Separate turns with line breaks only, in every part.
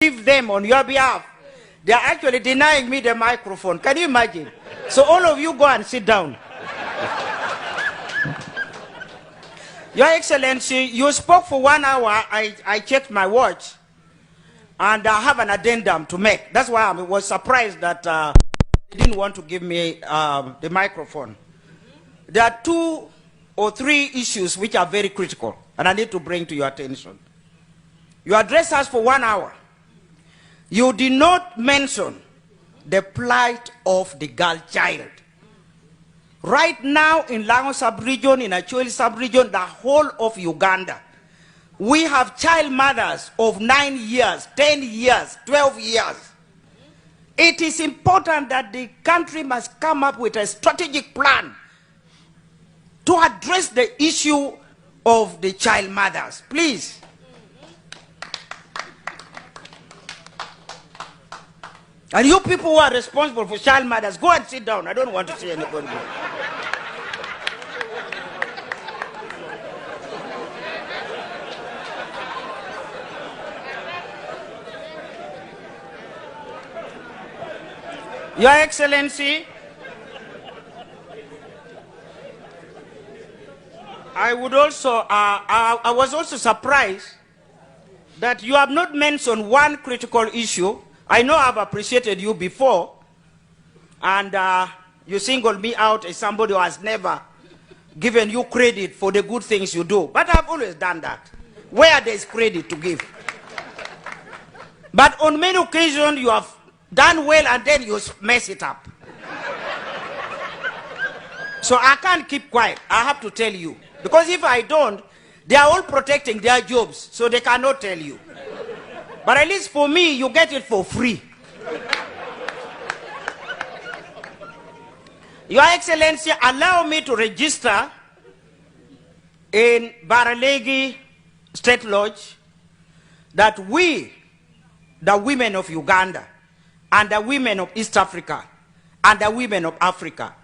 give them on your behalf. They are actually denying me the microphone. Can you imagine? So all of you go and sit down. Your Excellency, you spoke for 1 hour. I checked my watch, and I have an addendum to make. That's why I was surprised that they didn't want to give me the microphone. There are 2 or 3 issues which are very critical, and I need to bring to your attention. You addressed us for 1 hour. You did not mention the plight of the girl child. Right now in Lango sub-region, in Acholi sub-region, the whole of Uganda, we have child mothers of 9 years, 10 years, 12 years. It is important that the country must come up with a strategic plan to address the issue of the child mothers. Please. And you people who are responsible for child mothers, go and sit down. I don't want to see anybody go. Your Excellency, I was also surprised that you have not mentioned one critical issue. I know I've appreciated you before, and you singled me out as somebody who has never given you credit for the good things you do. But I've always done that, where there's credit to give. But on many occasions, you have done well, and then you mess it up. So I can't keep quiet. I have to tell you. Because if I don't, they are all protecting their jobs, so they cannot tell you. But at least for me, you get it for free. Your Excellency, allow me to register in Baralegi State Lodge that we, the women of Uganda, and the women of East Africa, and the women of Africa,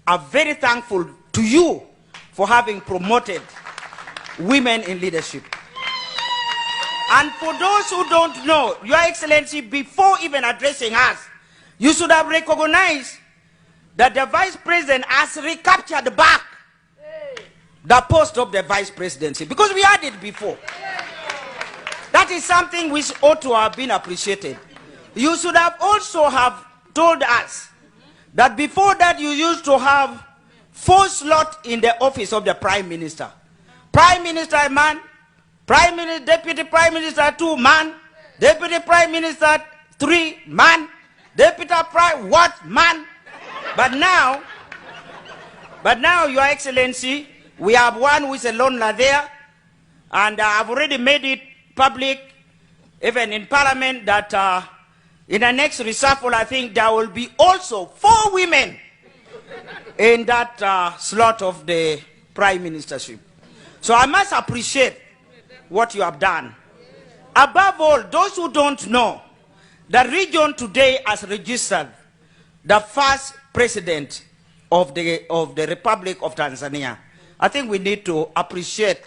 are very thankful to you for having promoted women in leadership. And for those who don't know, Your Excellency, before even addressing us, you should have recognized that the Vice President has recaptured back the post of the Vice Presidency, because we had it before. That is something which ought to have been appreciated. You should have also have told us that before that you used to have 4 slots in the office of the Prime Minister. Prime Minister, man. Prime Minister, Deputy Prime Minister 2, man. Deputy Prime Minister 3, man. Deputy Prime, what, man? But now, Your Excellency, we have one who is a loner there, and I've already made it public, even in Parliament, that in the next reshuffle, I think there will be also 4 women in that slot of the Prime Ministership. So I must appreciate what you have done. Above all, those who don't know, the region today has registered the first president of the Republic of Tanzania. I think we need to appreciate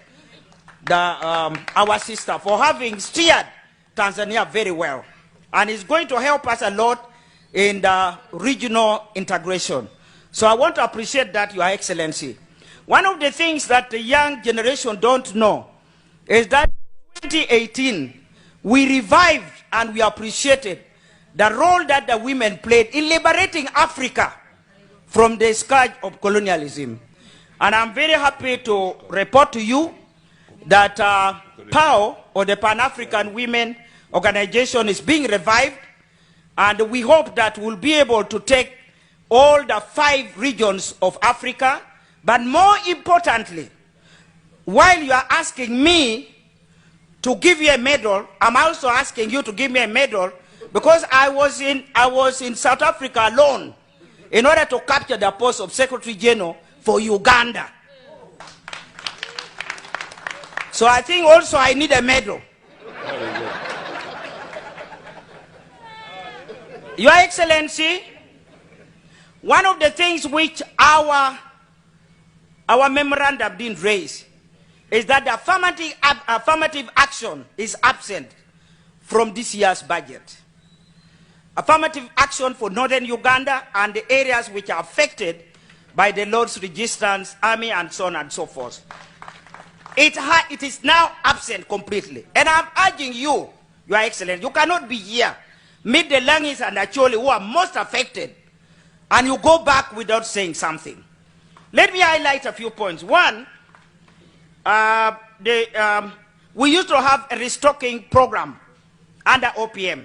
our sister for having steered Tanzania very well. And it's going to help us a lot in the regional integration. So I want to appreciate that, Your Excellency. One of the things that the young generation don't know is that in 2018, we revived and we appreciated the role that the women played in liberating Africa from the scourge of colonialism. And I'm very happy to report to you that PAO, or the Pan-African Women Organization, is being revived, and we hope that we'll be able to take all the 5 regions of Africa. But more importantly, while you are asking me to give you a medal, I'm also asking you to give me a medal, because I was in South Africa alone in order to capture the post of Secretary General for Uganda. So I think also I need a medal. Your Excellency, one of the things which our memorandum didn't raise is that the affirmative action is absent from this year's budget. Affirmative action for northern Uganda and the areas which are affected by the Lord's Resistance Army and so on and so forth. It is now absent completely. And I'm urging you, Your Excellency, you cannot be here, meet the Langis and Acholi who are most affected, and you go back without saying something. Let me highlight a few points. One, we used to have a restocking program under OPM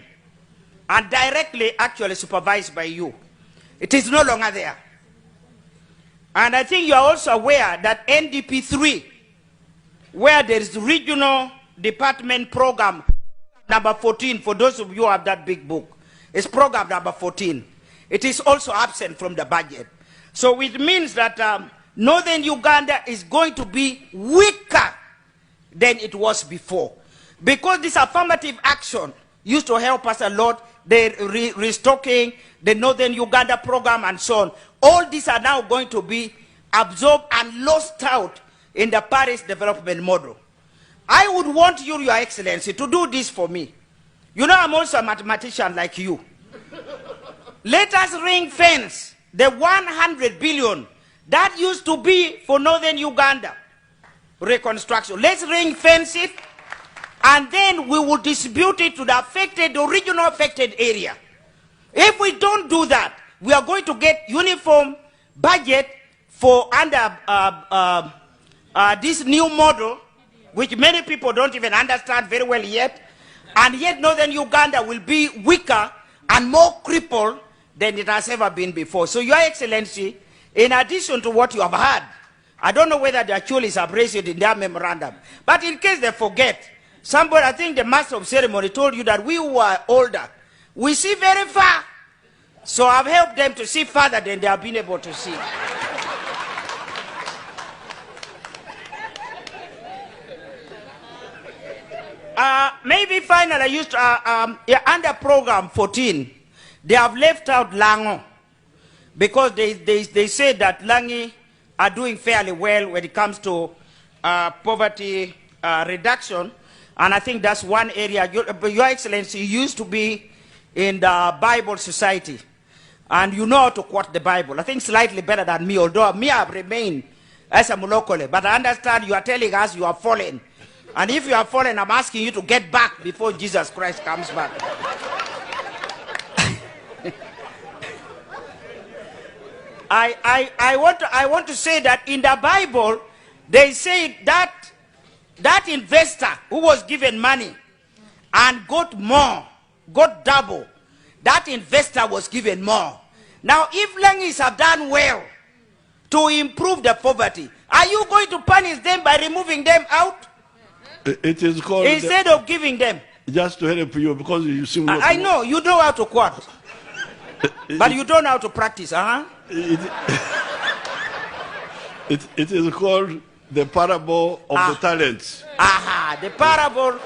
and directly actually supervised by you. It is no longer there. And I think you are also aware that NDP 3, where there is regional department program number 14, for those of you who have that big book, is program number 14. It is also absent from the budget. So it means that northern Uganda is going to be weaker than it was before. Because this affirmative action used to help us a lot, the restocking, the northern Uganda program and so on. All these are now going to be absorbed and lost out in the Paris development model. I would want you, Your Excellency, to do this for me. You know, I'm also a mathematician like you. Let us ring fence the 100 billion that used to be for northern Uganda reconstruction. Let's ring fence it, and then we will distribute it to the original affected area. If we don't do that, we are going to get uniform budget for under this new model, which many people don't even understand very well yet, and yet northern Uganda will be weaker and more crippled than it has ever been before. So, Your Excellency, in addition to what you have heard, I don't know whether the Acholis have raised it in their memorandum, but in case they forget, somebody, I think the master of ceremony told you that we who are older, we see very far. So I've helped them to see farther than they have been able to see. Maybe finally, under program 14, they have left out Lango because they say that Langi are doing fairly well when it comes to poverty reduction. And I think that's one area. Your Excellency, you used to be in the Bible Society, and you know how to quote the Bible. I think slightly better than me, although me I have remained as a Mulokole. But I understand you are telling us you are fallen. And if you are fallen, I'm asking you to get back before Jesus Christ comes back. I want to say that in the Bible, they say that investor who was given money and got more, got double, that investor was given more. Now, if Langis have done well to improve the poverty, are you going to punish them by removing them out?
It is called...
Instead of giving them.
Just to help you, because you seem...
I know, you know how to quote. But you don't know how to practice, huh?
It is called the parable of the talents.
Aha, the parable.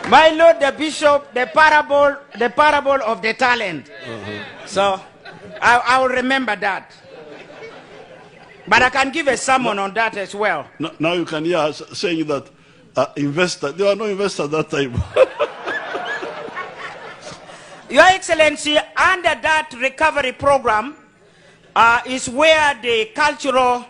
My Lord the Bishop, the parable of the talent. So I will remember that. But I can give a sermon on that as well.
Now you can hear us saying that investor, there were no investors at that time.
Your Excellency, under that recovery program is where the cultural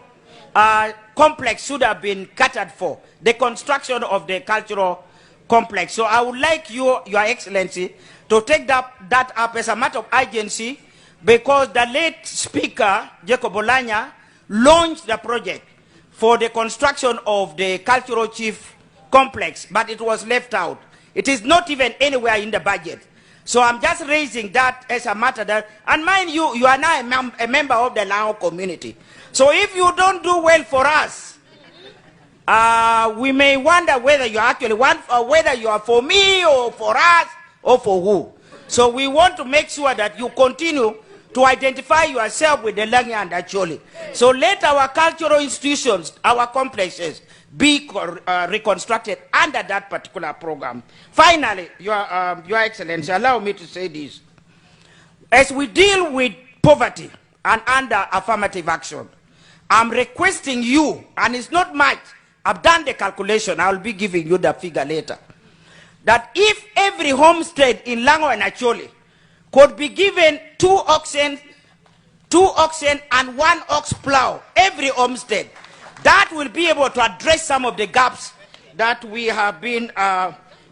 complex should have been catered for, the construction of the cultural complex. So I would like you, Your Excellency, to take that up as a matter of urgency, because the late Speaker, Jacob Olanya, launched the project for the construction of the cultural chief complex, but it was left out. It is not even anywhere in the budget. So I'm just raising that as a matter that, and mind you, you are now a member of the Lao community. So if you don't do well for us, we may wonder whether you actually want, or whether you are for me or for us or for who. So we want to make sure that you continue to identify yourself with the Langi and Acholi. So let our cultural institutions, our complexes, be reconstructed under that particular program. Finally, Your Excellency, allow me to say this. As we deal with poverty and under affirmative action, I'm requesting you, and it's not much, I've done the calculation. I'll be giving you the figure later. That if every homestead in Lango and Acholi could be given 2 oxen and 1 ox plow, every homestead, that will be able to address some of the gaps that we have been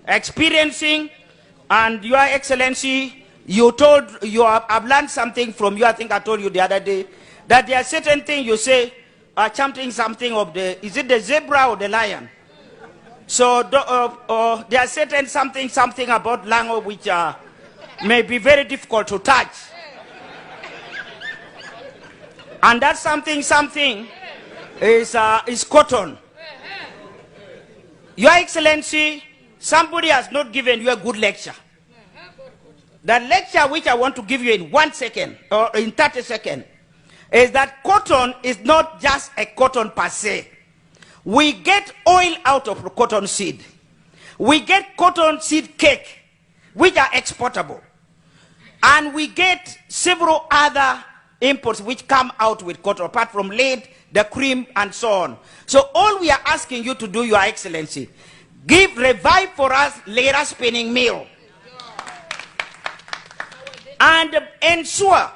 experiencing. And Your Excellency, I've learned something from you. I think I told you the other day that there are certain things you say, something of the, is it the zebra or the lion? So there are certain something about Lango which may be very difficult to touch. And that something is cotton. Your Excellency, somebody has not given you a good lecture. The lecture which I want to give you in 1 second or in 30 seconds is that cotton is not just a cotton per se. We get oil out of cotton seed. We get cotton seed cake, which are exportable. And we get several other imports which come out with cotton, apart from lead, the cream, and so on. So all we are asking you to do, Your Excellency, revive for us Lera spinning mill. And ensure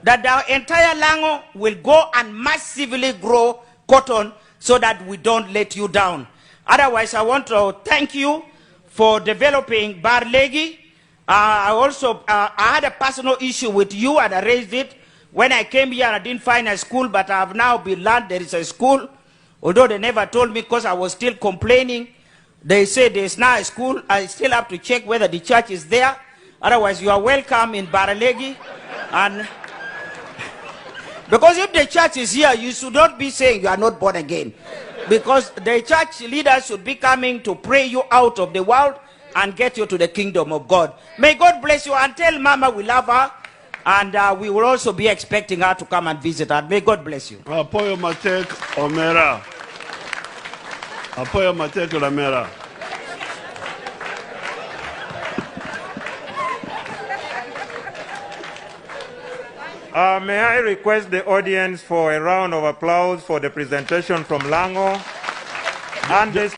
that the entire Lango will go and massively grow cotton so that we don't let you down. Otherwise, I want to thank you for developing Barlegi. I had a personal issue with you and I raised it. When I came here, I didn't find a school, but I have now been learned there is a school. Although they never told me because I was still complaining. They say there's now a school. I still have to check whether the church is there. Otherwise, you are welcome in Baralegi. And because if the church is here, you should not be saying you are not born again. Because the church leaders should be coming to pray you out of the world and get you to the kingdom of God. May God bless you, and tell Mama we love her. And we will also be expecting her to come and visit her. May God bless you.
Apoyo Matek Omera. Apoyo Matek Omera.
May I request the audience for a round of applause for the presentation from Lango and the